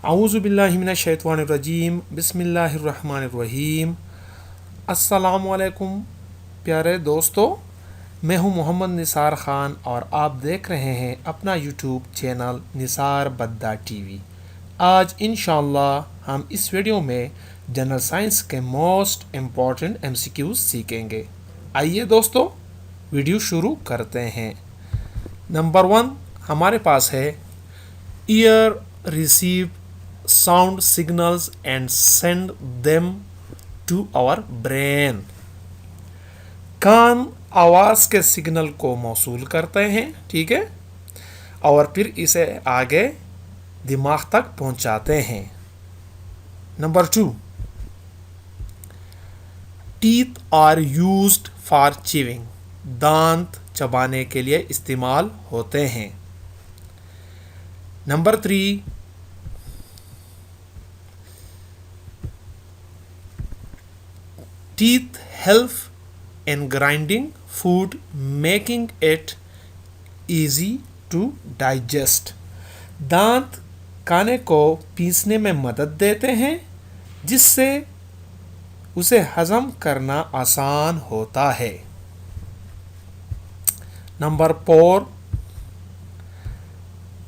औज़ु बिल्लाहि मिनश शैतानिर रजीम बिस्मिल्लाहिर रहमानिर रहीम। अस्सलामु अलैकुम प्यारे दोस्तों, मैं हूं मोहम्मद निसार ख़ान और आप देख रहे हैं अपना YouTube channel Nisar Badda TV. आज इंशाअल्लाह हम इस वीडियो में जनरल साइंस के मोस्ट इम्पॉर्टेंट एमसीक्यूज सीखेंगे। आइए दोस्तों वीडियो शुरू करते हैं। नंबर 1 हमारे पास है ear receive sound signals and send them to our brain. कान आवाज़ के सिग्नल को मौसूल करते हैं, ठीक है, और फिर इसे आगे दिमाग तक पहुंचाते हैं। Number 2 teeth are used for chewing. दांत चबाने के लिए इस्तेमाल होते हैं। Number 3 teeth help in grinding food, making it easy to digest. दांत खाने को पीसने में मदद देते हैं, जिससे उसे हजम करना आसान होता है। Number 4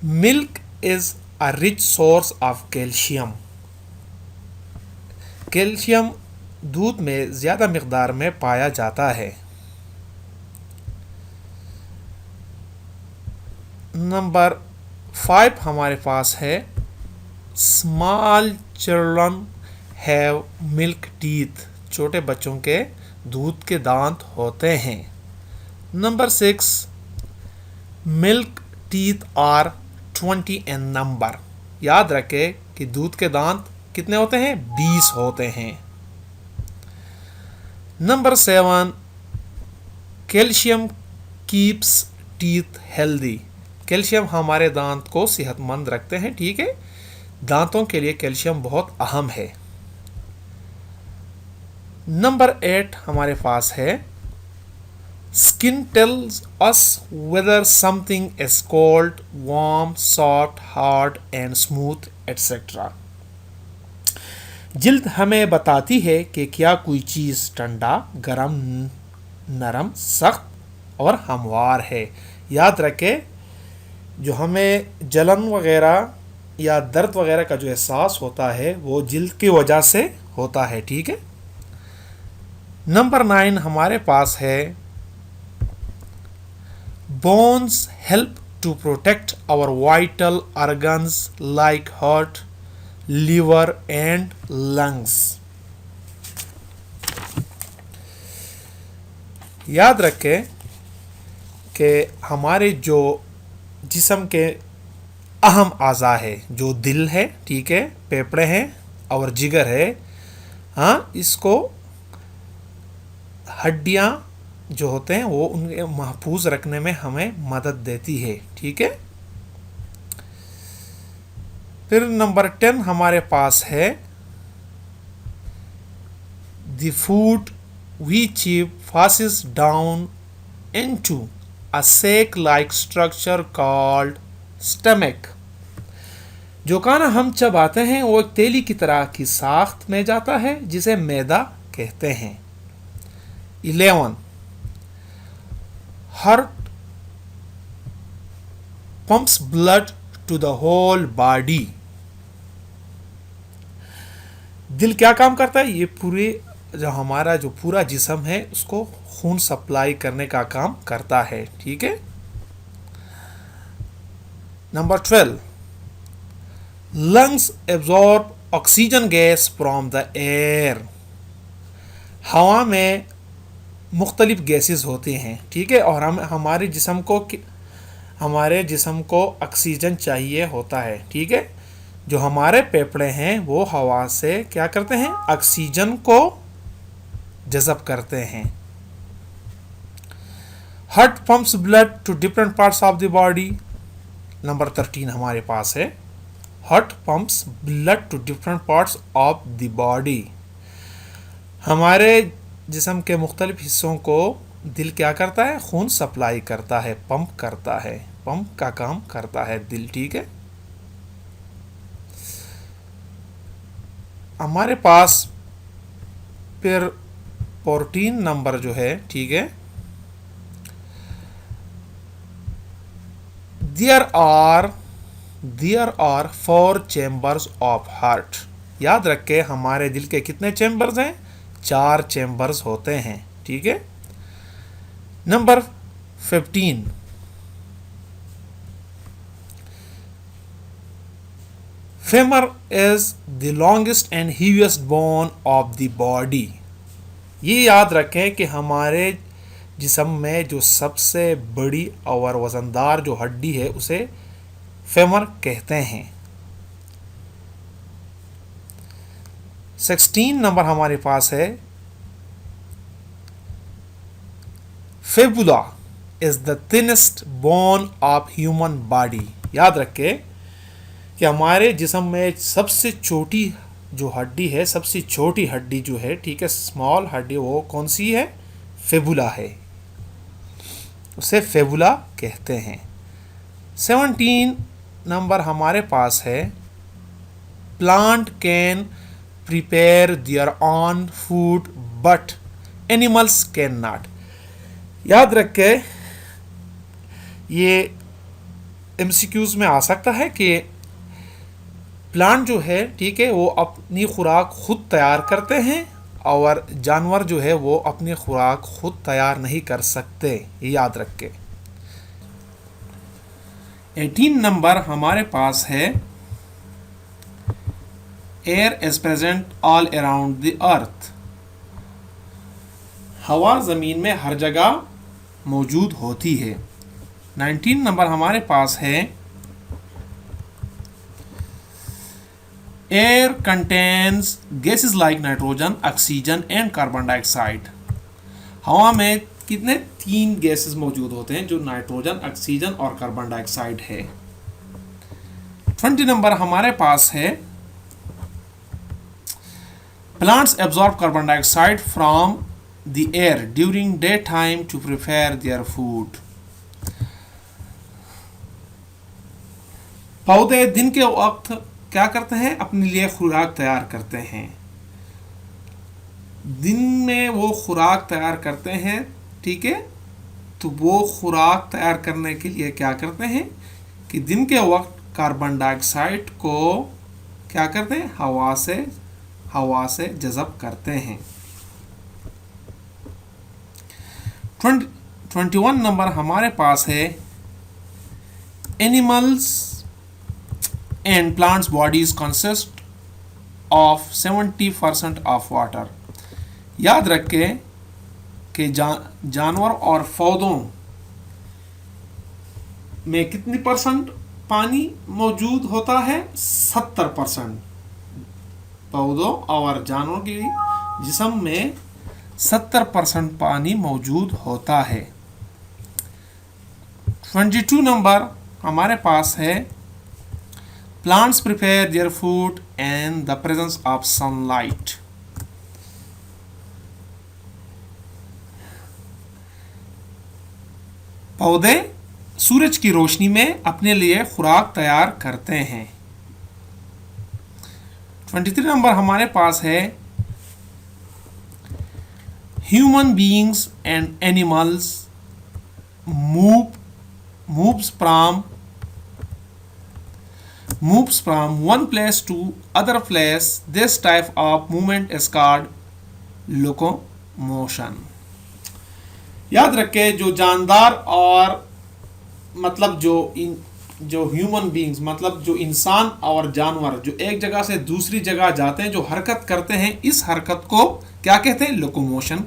milk is a rich source of calcium. Calcium दूध में ज़्यादा मिक़दार में पाया जाता है। नंबर 5 हमारे पास है small children have milk teeth. छोटे बच्चों के दूध के दांत होते हैं। Number 6 milk teeth are 20 in number. याद रखें कि दूध के दांत कितने होते हैं? 20 होते हैं। Number 7 calcium keeps teeth healthy. Calcium हमारे दांत को सेहतमंद रखते हैं, ठीक है। दांतों के लिए कैल्शियम बहुत अहम है। नंबर 8 हमारे पास है skin tells us whether something is cold, warm, soft, hard and smooth etcetera. जिल्द हमें बताती है कि क्या कोई चीज़ ठंडा, गरम, नरम, सख्त और हमवार है। याद रखें, जो हमें जलन वगैरह या दर्द वगैरह का जो एहसास होता है वो जिल्द की वजह से होता है, ठीक है। नंबर 9 हमारे पास है bones help to protect our vital organs like heart, liver and lungs. याद रखें कि हमारे जो जिस्म के अहम आज़ा है, जो दिल है, ठीक है, फेफड़े हैं और जिगर है, हाँ, इसको हड्डियाँ जो होते हैं वो उनके महफूज रखने में हमें मदद देती है, ठीक है। फिर नंबर 10 हमारे पास है the food we chew passes down into a sac-like structure called stomach। जो खाना हम चबाते हैं वो एक तेली की तरह की साख्त में जाता है, जिसे मैदा कहते हैं। 11 heart pumps blood to the whole body. दिल क्या काम करता है? ये पूरे जो हमारा जो पूरा जिस्म है उसको खून सप्लाई करने का काम करता है, ठीक है। Number 12 lungs absorb oxygen gas from the air. हवा में मुख्तलिफ गैसेस होती हैं, ठीक है, और हम हमारे जिस्म को ऑक्सीजन चाहिए होता है, ठीक है। जो हमारे फेफड़े हैं वो हवा से क्या करते हैं? ऑक्सीजन को जज़ब करते हैं। Heart pumps blood to different parts of the body. Number 13 हमारे पास है heart pumps blood to different parts of the body. हमारे जिस्म के मुख्तलिफ हिस्सों को दिल क्या करता है? खून सप्लाई करता है, पंप करता है, पंप का काम करता है दिल, ठीक है। हमारे पास फिर 14 नंबर जो है, ठीक है, there are 4 chambers of heart. याद रखें हमारे दिल के कितने चैम्बर्स हैं? 4 चैम्बर्स होते हैं, ठीक है। Number 15, femur is the longest and heaviest bone of the body. ये याद रखें कि हमारे जिस्म में जो सबसे बड़ी और वजनदार जो हड्डी है उसे फेमर कहते हैं। 16 नंबर हमारे पास है, fabula is the thinnest bone of human body. याद रखें कि हमारे जिस्म में सबसे छोटी जो हड्डी है, सबसे छोटी हड्डी जो है, ठीक है, स्मॉल हड्डी, वो कौन सी है? फेबुला है, उसे फेबुला कहते हैं। 17 नंबर हमारे पास है, plant can prepare their on food but animals can not. याद रखें ये एमसीक्यूज में आ सकता है कि प्लांट जो है, ठीक है, वो अपनी खुराक खुद तैयार करते हैं और जानवर जो है वो अपनी खुराक खुद तैयार नहीं कर सकते, ये याद रखें। 18 नंबर हमारे पास है, air is present all around the earth. हवा ज़मीन में हर जगह मौजूद होती है। 19 नंबर हमारे पास है, air contains gases like nitrogen, oxygen and carbon dioxide. हवा में कितने 3 गैसेस मौजूद होते हैं, जो नाइट्रोजन, ऑक्सीजन और कार्बन डाइऑक्साइड है। 20 नंबर हमारे पास है, plants absorb carbon dioxide from the air during day time to prepare their food. पौधे दिन के वक्त क्या करते हैं? अपने लिए खुराक तैयार करते हैं। दिन में वो खुराक तैयार करते हैं, ठीक है। तो वो खुराक तैयार करने के लिए क्या करते हैं कि दिन के वक्त कार्बन डाइऑक्साइड को क्या करते हैं? हवा से जज़ब करते हैं। 21 नंबर हमारे पास है, animals and plants bodies consist of 70% of water। याद रखें कि जानवर और पौधों में कितनी परसेंट पानी मौजूद होता है? 70%। पौधों और जानवरों के जिस्म में 70% पानी मौजूद होता है। 22 नंबर हमारे पास है, plants prepare their food in the presence of sunlight। पौधे सूरज की रोशनी में अपने लिए खुराक तैयार करते हैं। 23 नंबर हमारे पास है, human beings and animals moves from one place to other place। This type of movement is called locomotion। याद रखें जो जानदार और मतलब जो ह्यूमन बीइंग्स मतलब जो इंसान और जानवर जो एक जगह से दूसरी जगह जाते हैं, जो हरकत करते हैं, इस हरकत को क्या कहते हैं? लोकोमोशन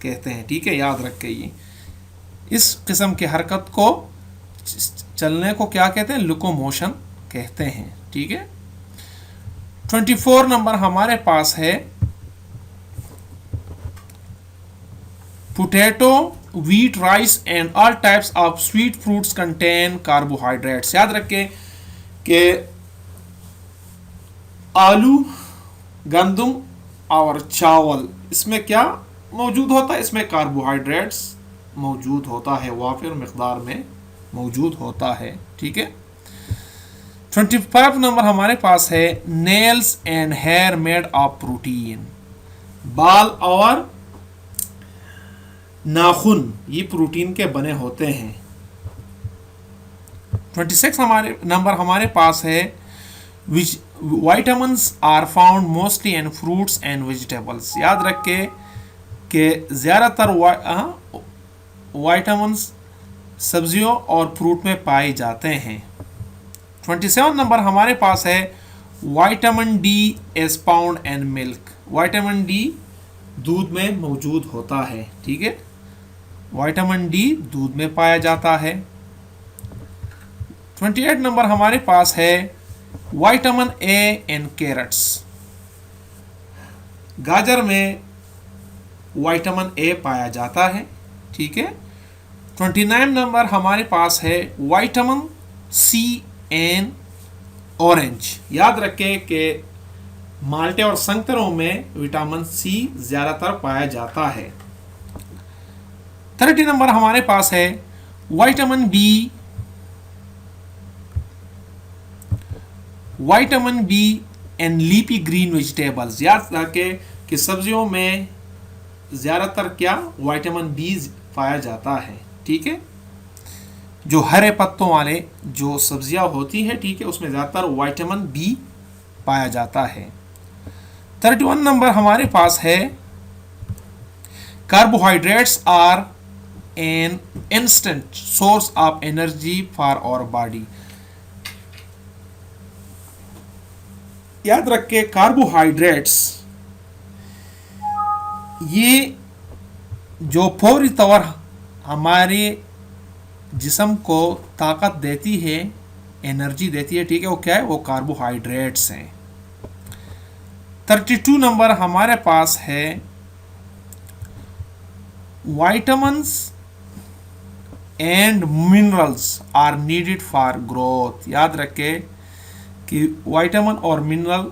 कहते हैं, ठीक है। याद रखें ये इस किस्म की हरकत को, चलने को क्या कहते हैं? लोकोमोशन कहते हैं, ठीक है। 24 नंबर हमारे पास है, potato, wheat, rice and all types of sweet fruits contain carbohydrates। याद रखें कि आलू, गंदम और चावल, इसमें क्या मौजूद होता है? इसमें कार्बोहाइड्रेट्स मौजूद होता है, वाफिर मिकदार में मौजूद होता है, ठीक है। 25 नंबर हमारे पास है nails and hair made of protein. बाल और नाखून ये प्रोटीन के बने होते हैं। 26 नंबर हमारे पास है which vitamins are found mostly in fruits and vegetables. याद रखें कि ज़्यादातर विटामिन्स सब्जियों और फ्रूट में पाए जाते हैं। 27 नंबर हमारे पास है vitamin D is found in milk. Vitamin D दूध में मौजूद होता है, ठीक है, विटामिन डी दूध में पाया जाता है। 28 नंबर हमारे पास है विटामिन ए इन कैरेट्स। गाजर में विटामिन ए पाया जाता है, ठीक है। 29 नंबर हमारे पास है विटामिन सी इन ऑरेंज। याद रखें कि माल्टे और संतरों में विटामिन सी ज़्यादातर पाया जाता है। 30 नंबर हमारे पास है vitamin B and leafy green vegetables. याद रखें कि सब्जियों में ज़्यादातर क्या विटामिन बी पाया जाता है, ठीक है। जो हरे पत्तों वाले जो सब्जियां होती है, ठीक है, उसमें ज़्यादातर विटामिन बी पाया जाता है। 31 नंबर हमारे पास है carbohydrates are an instant source of energy for our body. याद रखें कार्बोहाइड्रेट्स ये जो फौरी तौर हमारे जिस्म को ताकत देती है, एनर्जी देती है, ठीक है, वो क्या है, वो कार्बोहाइड्रेट्स हैं। 32 नंबर हमारे पास है vitamins and minerals are needed for growth. याद रखें कि विटामिन और मिनरल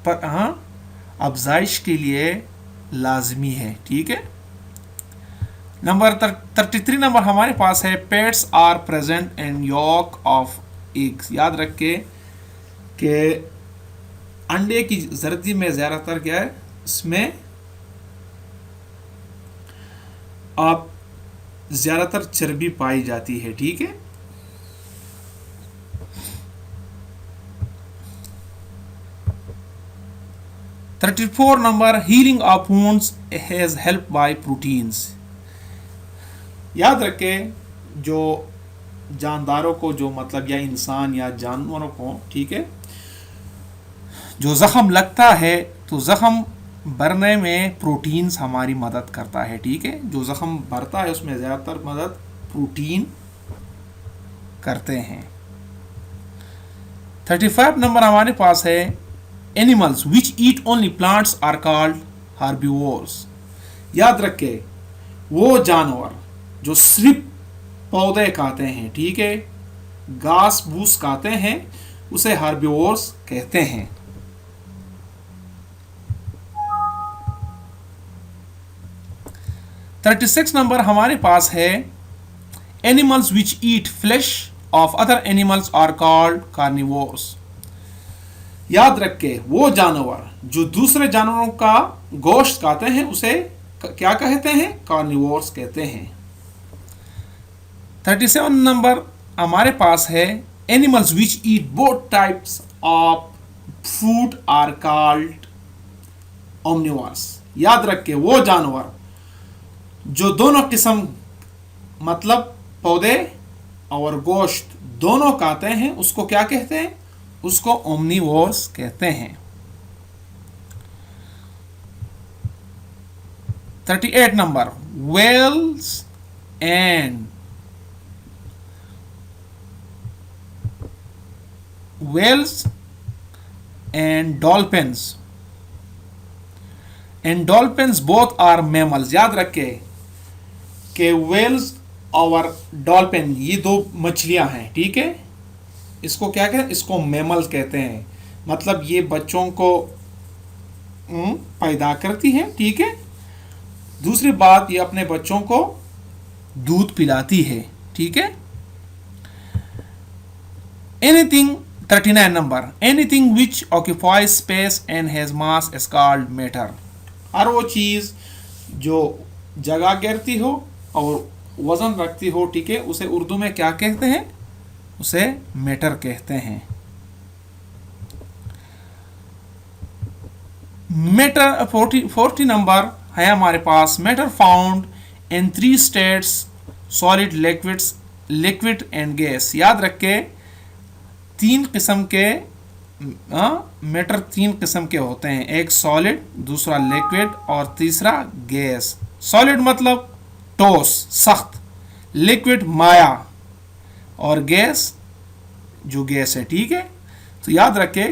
पर अफजाइश के लिए लाजमी है, ठीक है। नंबर 33 नंबर हमारे पास है fats are present in yolk of eggs. याद रखें कि अंडे की जर्दी में ज़्यादातर क्या है, इसमें आप ज़्यादातर चर्बी पाई जाती है, ठीक है। $34 number healing of wounds has help by proteins. याद रखें जो जानदारों को, जो मतलब या इंसान या जानवरों को, ठीक है, जो ज़ख़म लगता है तो ज़ख़म भरने में प्रोटीन्स हमारी मदद करता है, ठीक है। जो ज़ख़म भरता है उसमें ज़्यादातर मदद प्रोटीन करते हैं। 35 नंबर हमारे पास है animals which eat only plants are called herbivores. याद रखें वो जानवर जो सिर्फ पौधे खाते हैं, ठीक है, घास फूस खाते हैं, उसे हार्बिवोर्स कहते हैं। 36 नंबर हमारे पास है animals which eat flesh of other animals are called carnivores. याद रखें वो जानवर जो दूसरे जानवरों का गोश्त खाते हैं उसे क्या कहते हैं, कार्निवोर्स कहते हैं। 37 नंबर हमारे पास है animals which eat both types of food are called omnivores. याद रखें वो जानवर जो दोनों किस्म मतलब पौधे और गोश्त दोनों खाते हैं उसको क्या कहते हैं, उसको ओमनिवोर्स कहते हैं। 38 number whales and dolphins both are mammals. याद रखें कि व्हेल्स और डॉल्फिन ये दो मछलियां हैं, ठीक है, इसको क्या कहते हैं, इसको मैमल्स कहते हैं। मतलब ये बच्चों को पैदा करती है, ठीक है। दूसरी बात ये अपने बच्चों को दूध पिलाती है, ठीक है। Anything 39 number, anything which occupies space and has mass is called matter. हर वो चीज जो जगह घेरती हो और वजन रखती हो, ठीक है, उसे उर्दू में क्या कहते हैं? उसे मैटर कहते हैं। मैटर 40 नंबर है हमारे पास, matter found in 3 states, solid, liquids, liquid and gas. याद रखे 3 किस्म के मैटर 3 किस्म के होते हैं, एक सॉलिड, दूसरा लिक्विड और तीसरा गैस। सॉलिड मतलब ठोस सख्त, लिक्विड माया, और गैस जो गैस है, ठीक है। तो याद रखे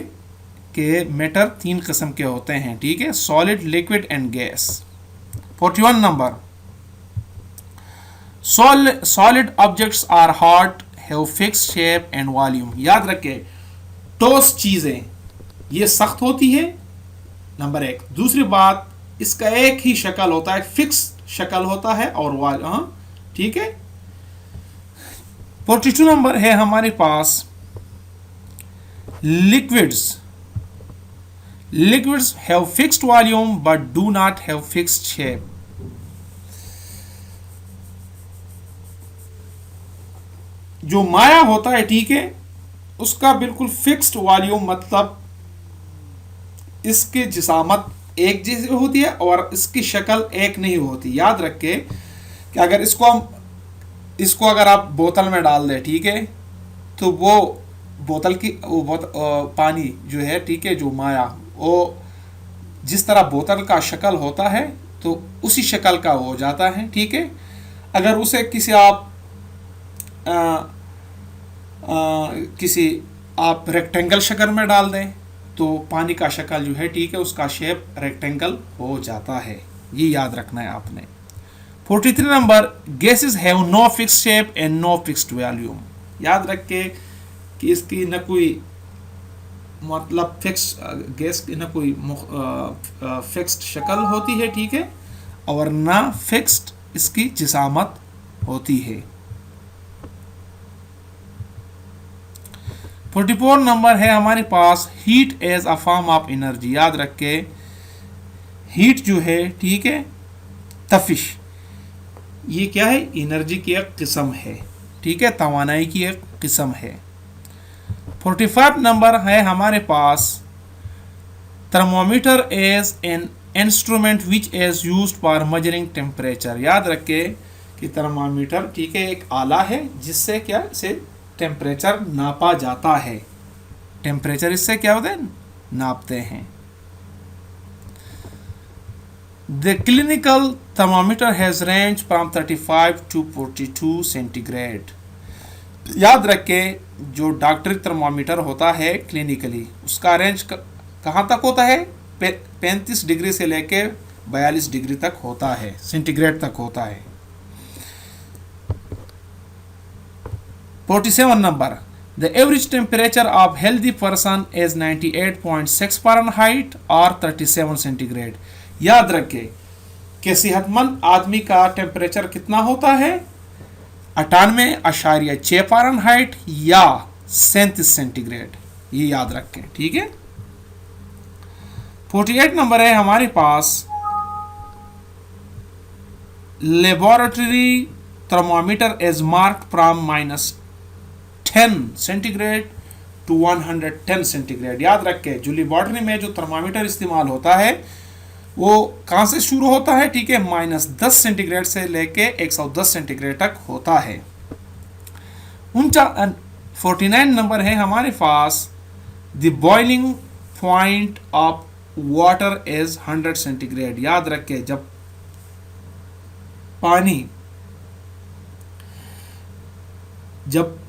कि मैटर 3 किस्म के होते हैं, ठीक है, solid, liquid and gas. 41 number, solid objects are hard, have fixed shape and volume. याद रखे ठोस चीजें ये सख्त होती है, नंबर 1। दूसरी बात, इसका एक ही शक्ल होता है, फिक्स शक्ल होता है, और ठीक है। 42 नंबर है हमारे पास, liquids have fixed volume but do not have fixed shape. जो माया होता है, ठीक है, उसका बिल्कुल फिक्स्ड वॉल्यूम मतलब इसकी जिसामत एक जैसी होती है और इसकी शक्ल एक नहीं होती। याद रखे कि अगर इसको अगर आप बोतल में डाल दें, ठीक है, तो वो बोतल की पानी जो है, ठीक है, जो माया, वो जिस तरह बोतल का शक्ल होता है तो उसी शक्ल का हो जाता है, ठीक है। अगर उसे किसी आप रेक्टेंगल शक्ल में डाल दें तो पानी का शक्ल जो है, ठीक है, उसका शेप रेक्टेंगल हो जाता है। ये याद रखना है आपने। 43 number, gases have no fixed shape and no fixed volume. याद रखे कि इसकी न कोई मतलब फिक्स गैस की न कोई फिक्स्ड शक्ल होती है, ठीक है, और ना फिक्स्ड इसकी जिसामत होती है। 44 नंबर है हमारे पास, heat as a form of energy. याद रखे हीट जो है, ठीक है, तफिश, ये क्या है? एनर्जी की एक किस्म है, ठीक है, तवानाई की एक किस्म है। 45 नंबर है हमारे पास, thermometer as an instrument which is used for measuring temperature. याद रखे कि थर्मामीटर, ठीक है, एक आला है जिससे क्या इसे टेम्परेचर नापा जाता है। टेम्परेचर इससे क्या होता है? नापते हैं। The clinical thermometer has range from 35 to 42 centigrade. याद रखे जो डॉक्टरी थर्मामीटर होता है क्लिनिकली, उसका रेंज कहाँ तक होता है? 35 डिग्री से लेके 42 डिग्री तक होता है, सेंटीग्रेड तक होता है। 47 number, the average temperature of healthy person is 98.6 Fahrenheit और 37 सेंटीग्रेड। याद रखें कि सेहतमंद आदमी का टेम्परेचर कितना होता है? 98.6 फ़ारेनहाइट या 37 सेंटीग्रेड। ये याद रखें, ठीक है। 48 नंबर है हमारे पास, laboratory thermometer is marked from -10 centigrade to 110 centigrade. याद रखें जो लेबोरेटरी में जो थर्मामीटर इस्तेमाल होता है वो कहाँ से शुरू होता है? ठीक है, -10 सेंटीग्रेड से लेके 110 सेंटीग्रेड तक होता है। 49 नंबर है हमारे पास, the boiling point of water is 100 centigrade. याद रखें जब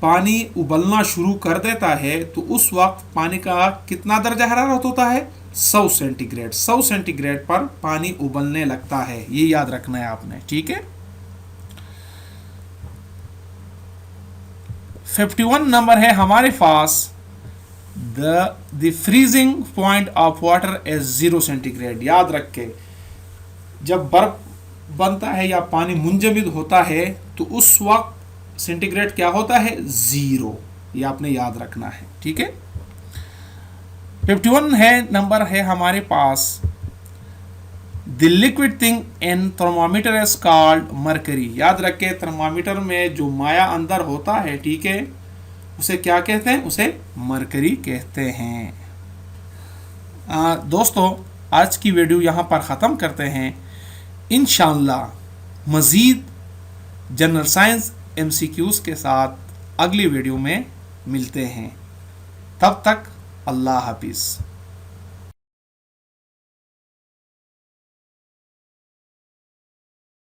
पानी उबलना शुरू कर देता है तो उस वक्त पानी का कितना दर्जा हरारत होता है? 100 सेंटीग्रेड। 100 सेंटीग्रेड पर पानी उबलने लगता है, ये याद रखना है आपने, ठीक है। 51 नंबर है हमारे पास, the freezing point of water is 0 centigrade. याद रखें जब बर्फ बनता है या पानी मुंजमद होता है तो उस वक्त सेंटीग्रेड क्या होता है? 0। ये आपने याद रखना है, ठीक है। 51 है नंबर है हमारे पास, the liquid thing in thermometer is called mercury. याद रखें, थर्मामीटर में जो माया अंदर होता है, ठीक है, उसे क्या कहते हैं? उसे मरकरी कहते हैं। दोस्तों, आज की वीडियो यहाँ पर ख़त्म करते हैं। इंशाअल्लाह मज़ीद जनरल साइंस MCQs के साथ अगली वीडियो में मिलते हैं। तब तक अल्लाह हाफिज़।